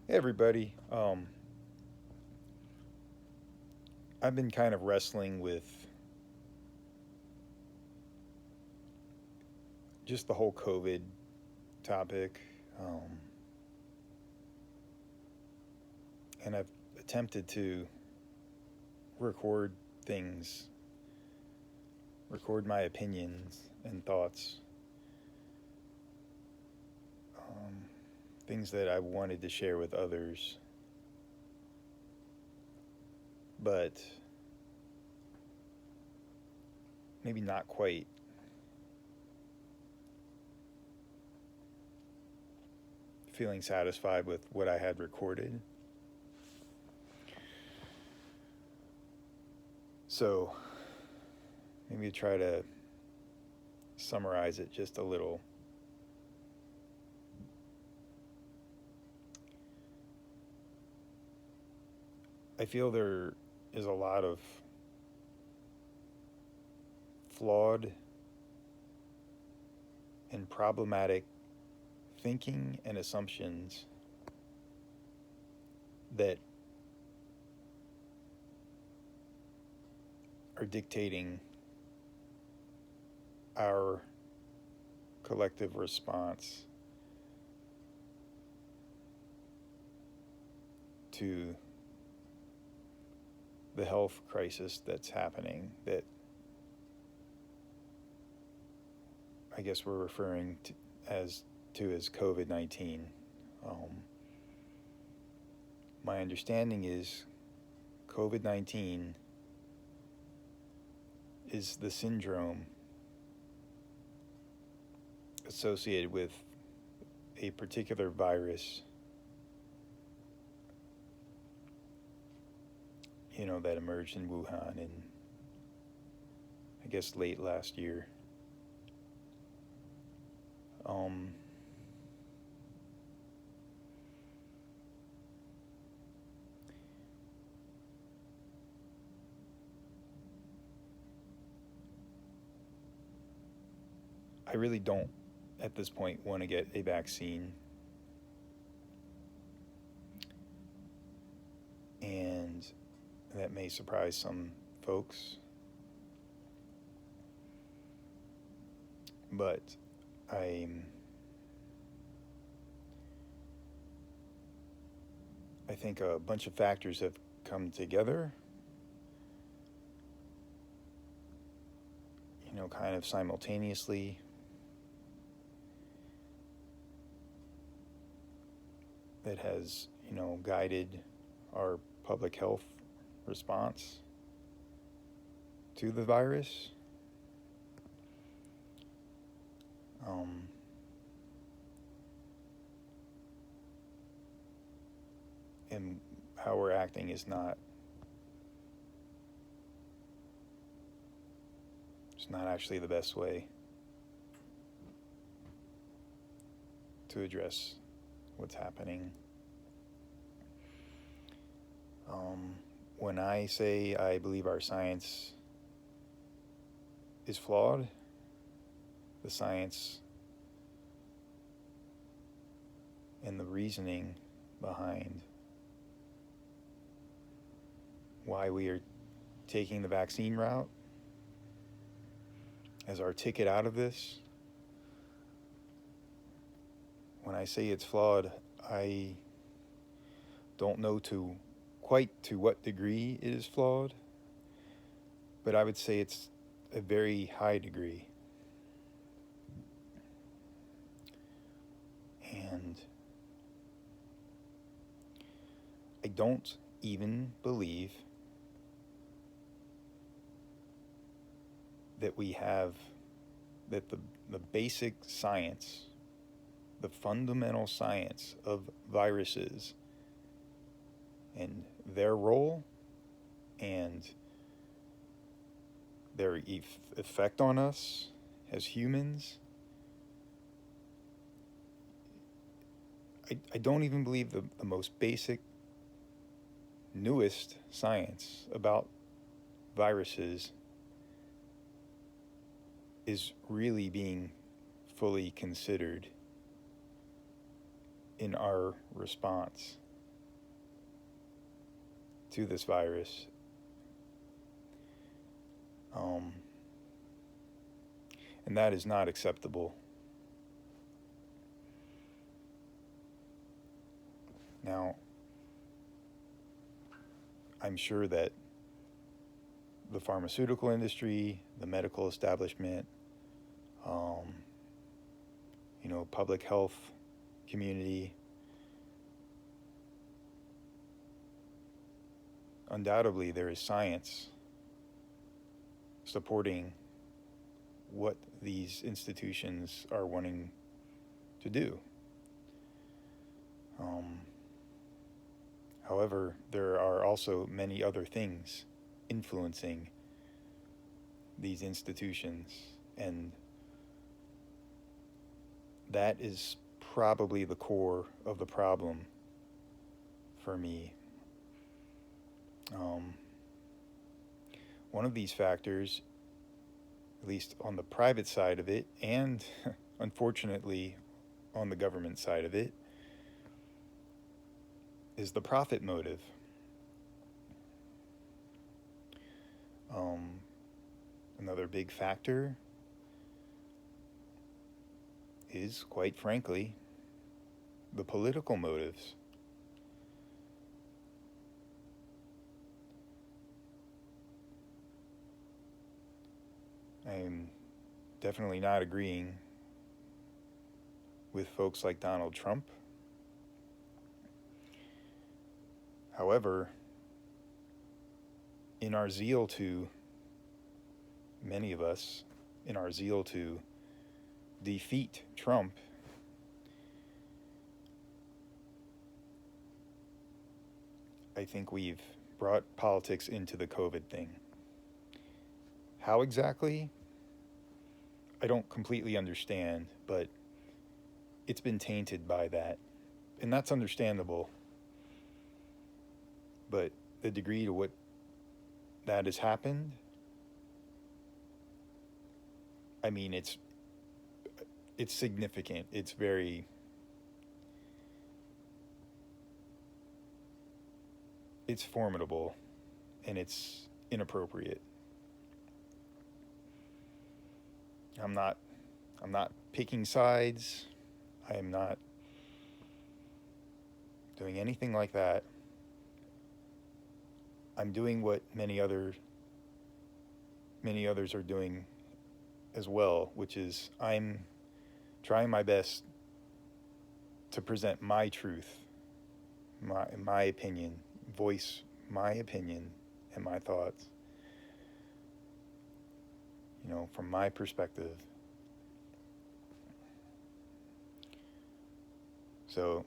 Hey everybody. I've been kind of wrestling with just the whole COVID topic, um, and I've attempted to record things, record my opinions and thoughts, um, things that I wanted to share with others, but maybe not quite feeling satisfied with what I had recorded. So maybe try to summarize it just a little. I feel there is a lot of flawed and problematic thinking and assumptions that are dictating our collective response to the health crisis that's happening, that I guess we're referring to as COVID-19. Um, my understanding is COVID-19 is the syndrome associated with a particular virus, that emerged in Wuhan in, I guess, late last year. Um, I really don't, at this point, want to get a vaccine. And that may surprise some folks. But I'm, I think a bunch of factors have come together, kind of simultaneously. That has, guided our public health response to the virus. Um, and how we're acting is not, it's not actually the best way to address what's happening. When I say I believe our science is flawed, the science and the reasoning behind why we are taking the vaccine route as our ticket out of this. When I say it's flawed, I don't know quite to what degree it is flawed, but I would say it's a very high degree. And I don't even believe that the basic science, the fundamental science of viruses and their role and their effect on us as humans, I don't even believe the most basic, newest science about viruses is really being fully considered in our response. to this virus. Um, and that is not acceptable. Now, I'm sure that the pharmaceutical industry, the medical establishment, um, public health community, undoubtedly there is science supporting what these institutions are wanting to do. However, there are also many other things influencing these institutions, and that is probably the core of the problem for me. One of these factors, at least on the private side of it, and unfortunately on the government side of it, is the profit motive. Another big factor is, quite frankly, the political motives. I'm definitely not agreeing with folks like Donald Trump. However, in our zeal to, many of us, in our zeal to defeat Trump, I think we've brought politics into the COVID thing. How exactly? I don't completely understand, but it's been tainted by that. And that's understandable. But the degree to what that has happened, I mean, it's significant. It's formidable, and it's inappropriate. I'm not picking sides. I am not doing anything like that. I'm doing what many others are doing as well, which is I'm trying my best to present my truth, my opinion, voice my opinion and my thoughts, from my perspective. So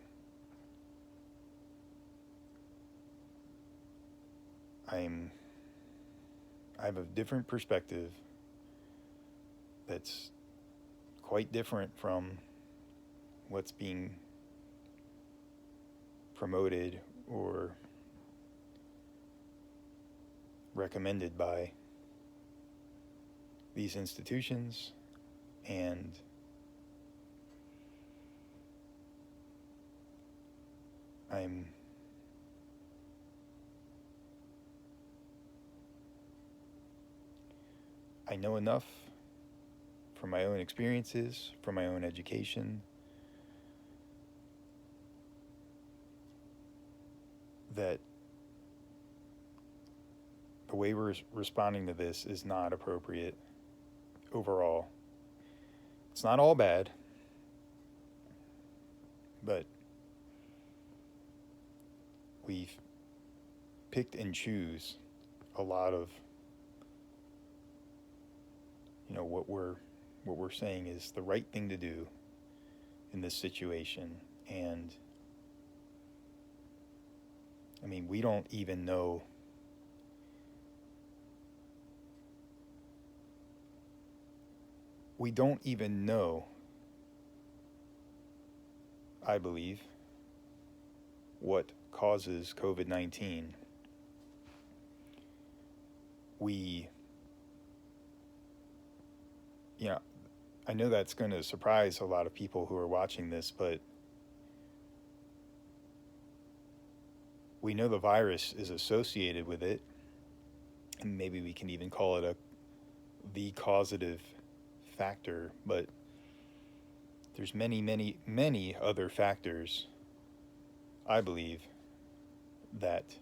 I have a different perspective that's quite different from what's being promoted or recommended by these institutions, and I know enough from my own experiences, from my own education, that the way we're responding to this is not appropriate overall. It's not all bad, but we've picked and choose a lot of what we're saying is the right thing to do in this situation. And I mean, we don't even know I believe, what causes COVID-19. I know that's going to surprise a lot of people who are watching this, but we know the virus is associated with it, and maybe we can even call it the causative factor, but there's many, many, many other factors, I believe, that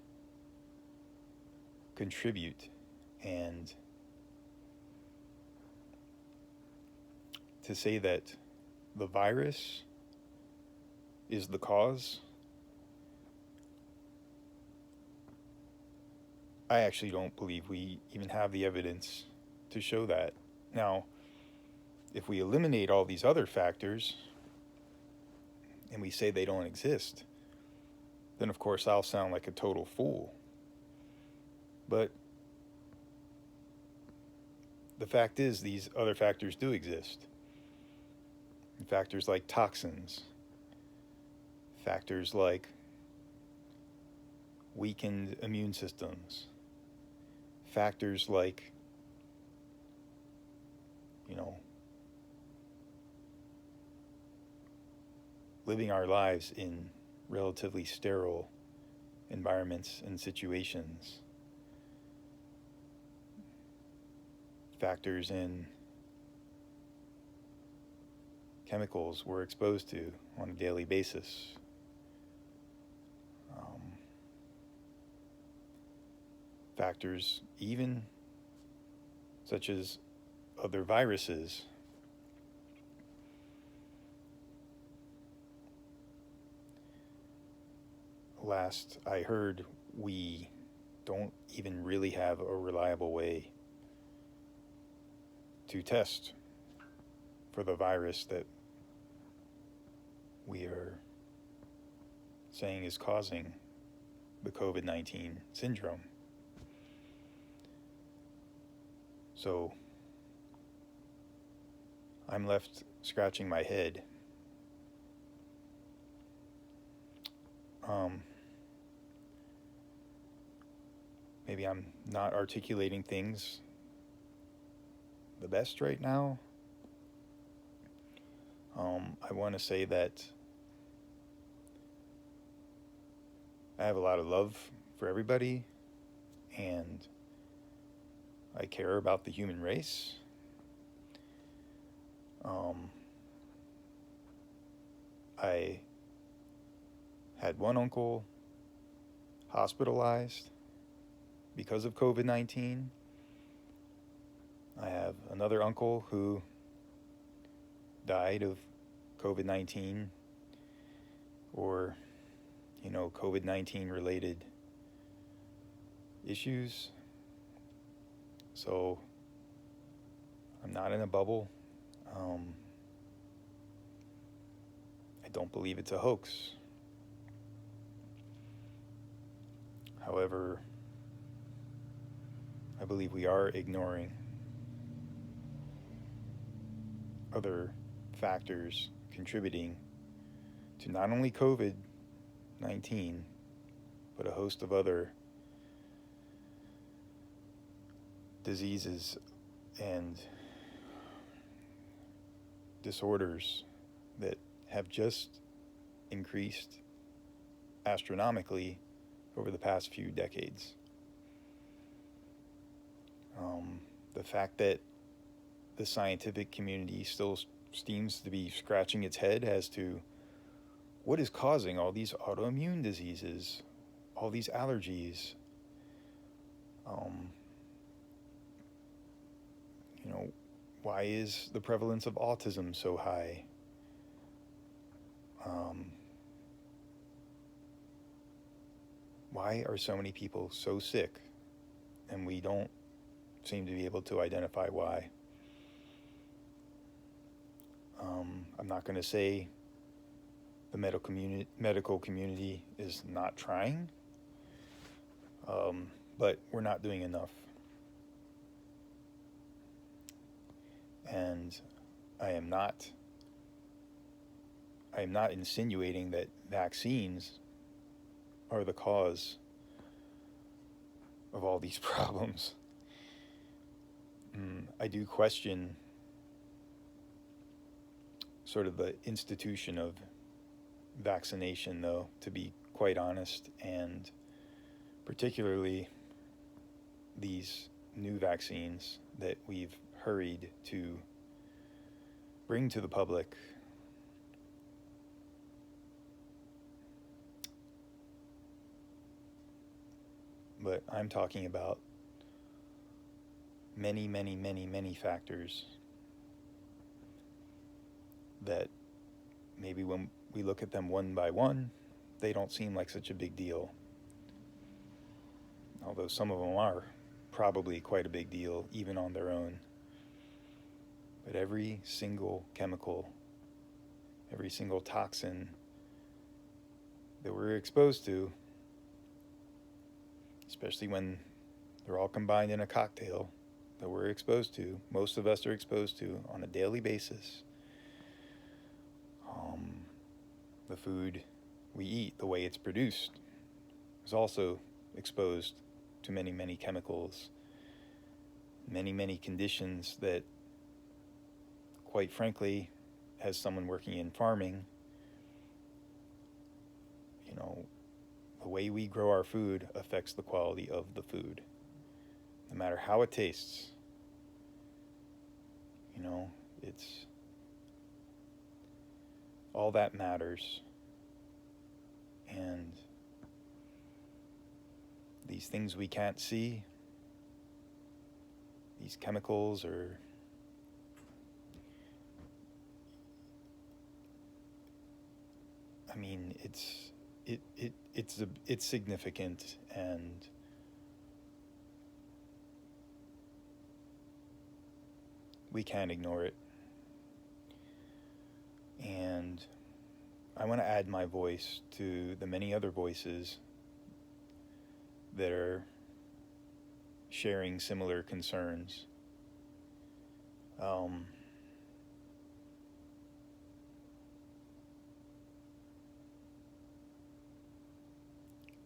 contribute. And to say that the virus is the cause, I actually don't believe we even have the evidence to show that. Now, if we eliminate all these other factors and we say they don't exist, then of course I'll sound like a total fool. But the fact is, these other factors do exist. Factors like toxins, factors like weakened immune systems, factors like, living our lives in relatively sterile environments and situations, factors in chemicals we're exposed to on a daily basis. Factors even such as other viruses. Last I heard, we don't even really have a reliable way to test for the virus that we are saying is causing the COVID-19 syndrome. So I'm left scratching my head. Maybe I'm not articulating things the best right now. I want to say that I have a lot of love for everybody, and I care about the human race. I had one uncle hospitalized because of COVID-19. I have another uncle who died of COVID-19 or, COVID-19 related issues. So I'm not in a bubble. I don't believe it's a hoax. However, I believe we are ignoring other factors contributing to not only COVID-19, but a host of other diseases and disorders that have just increased astronomically over the past few decades. The fact that the scientific community still seems to be scratching its head as to what is causing all these autoimmune diseases, all these allergies. Why is the prevalence of autism so high? Why are so many people so sick? And we don't seem to be able to identify why. I'm not going to say the medical community is not trying, but we're not doing enough. And I am not insinuating that vaccines are the cause of all these problems. I do question sort of the institution of vaccination, though, to be quite honest, and particularly these new vaccines that we've hurried to bring to the public. But I'm talking about many, many, many, many factors that maybe when we look at them one by one, they don't seem like such a big deal. Although some of them are probably quite a big deal, even on their own. But every single chemical, every single toxin that we're exposed to, especially when they're all combined in a cocktail that we're exposed to, most of us are exposed to on a daily basis. The food we eat, the way it's produced, is also exposed to many, many chemicals, many, many conditions that, quite frankly, as someone working in farming, the way we grow our food affects the quality of the food, no matter how it tastes. It's all that matters. And these things we can't see, these chemicals, it's significant, and we can't ignore it. And I want to add my voice to the many other voices that are sharing similar concerns.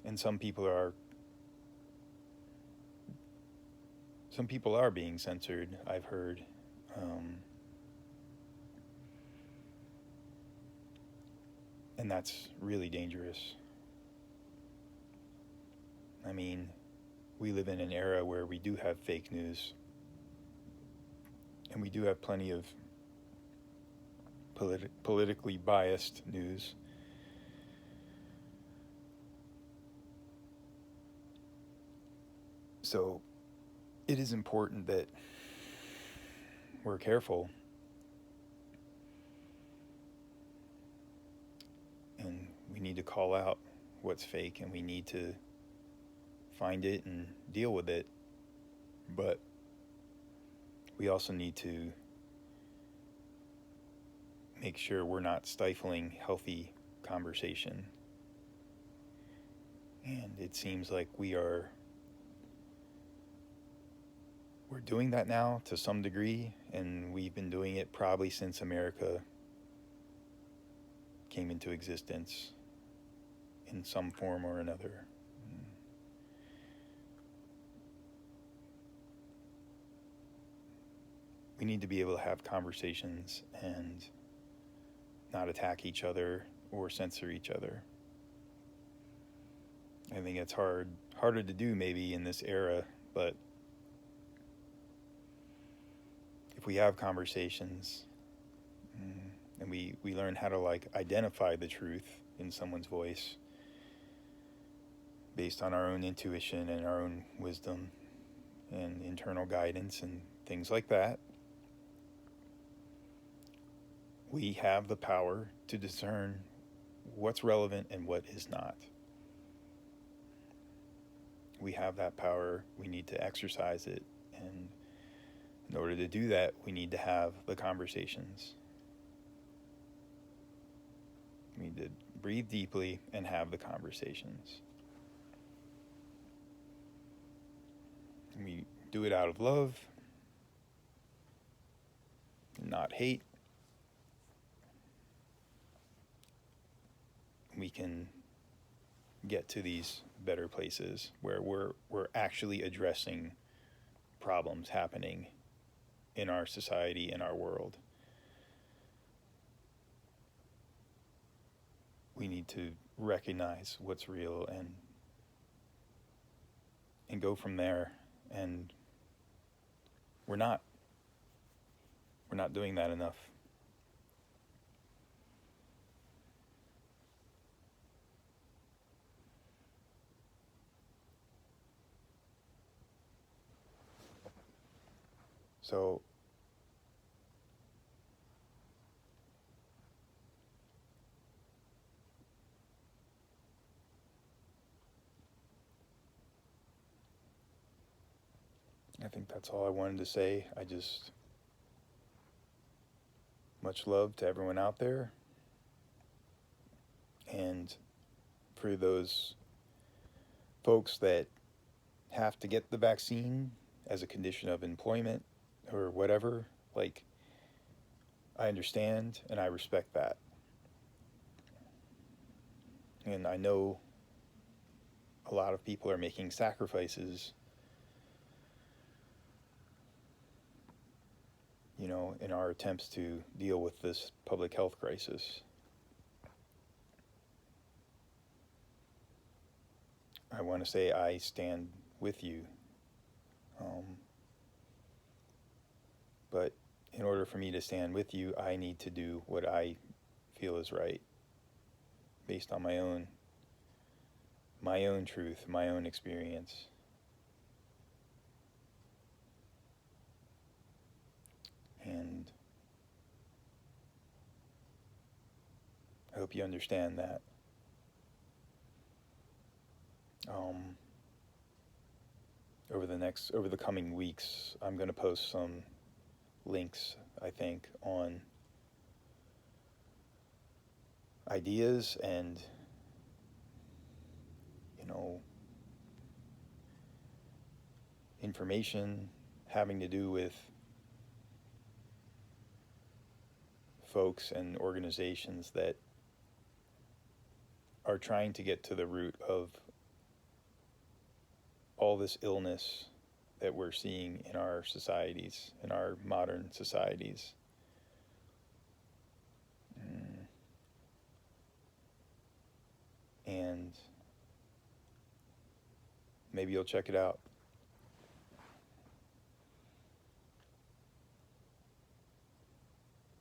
And some people are being censored, I've heard. And that's really dangerous. I mean, we live in an era where we do have fake news, and we do have plenty of politically biased news. So it is important that we're careful, and we need to call out what's fake, and we need to find it and deal with it. But we also need to make sure we're not stifling healthy conversation. And it seems like we're doing that now to some degree, and we've been doing it probably since America came into existence in some form or another. We need to be able to have conversations and not attack each other or censor each other. I think it's harder to do maybe in this era, but if we have conversations and we learn how to identify the truth in someone's voice based on our own intuition and our own wisdom and internal guidance and things like that, we have the power to discern what's relevant and what is not. We have that power. We need to exercise it. And in order to do that, we need to have the conversations. We need to breathe deeply and have the conversations. And we do it out of love, not hate. We can get to these better places where we're actually addressing problems happening in our society, in our world. We need to recognize what's real and and go from there. And we're not doing that enough. So I think that's all I wanted to say. Much love to everyone out there. And for those folks that have to get the vaccine as a condition of employment or whatever, like, I understand and I respect that. And I know a lot of people are making sacrifices, in our attempts to deal with this public health crisis. I want to say I stand with you. But in order for me to stand with you, I need to do what I feel is right, based on my own truth, my own experience. And I hope you understand that. Over the coming weeks, I'm going to post some links, I think, on ideas and, information having to do with folks and organizations that are trying to get to the root of all this illness that we're seeing in our societies, in our modern societies. And maybe you'll check it out.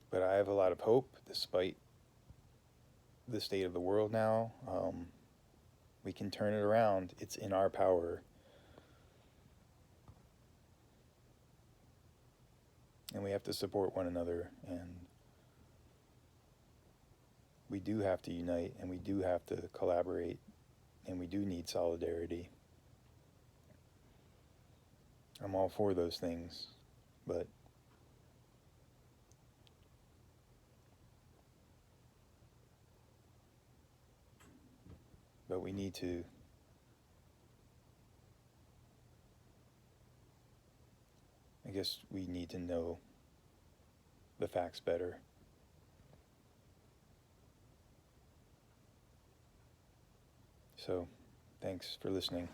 But I have a lot of hope, despite the state of the world now. We can turn it around. It's in our power. And we have to support one another, and we do have to unite, and we do have to collaborate, and we do need solidarity. I'm all for those things, but we need to we need to know the facts better. So, thanks for listening.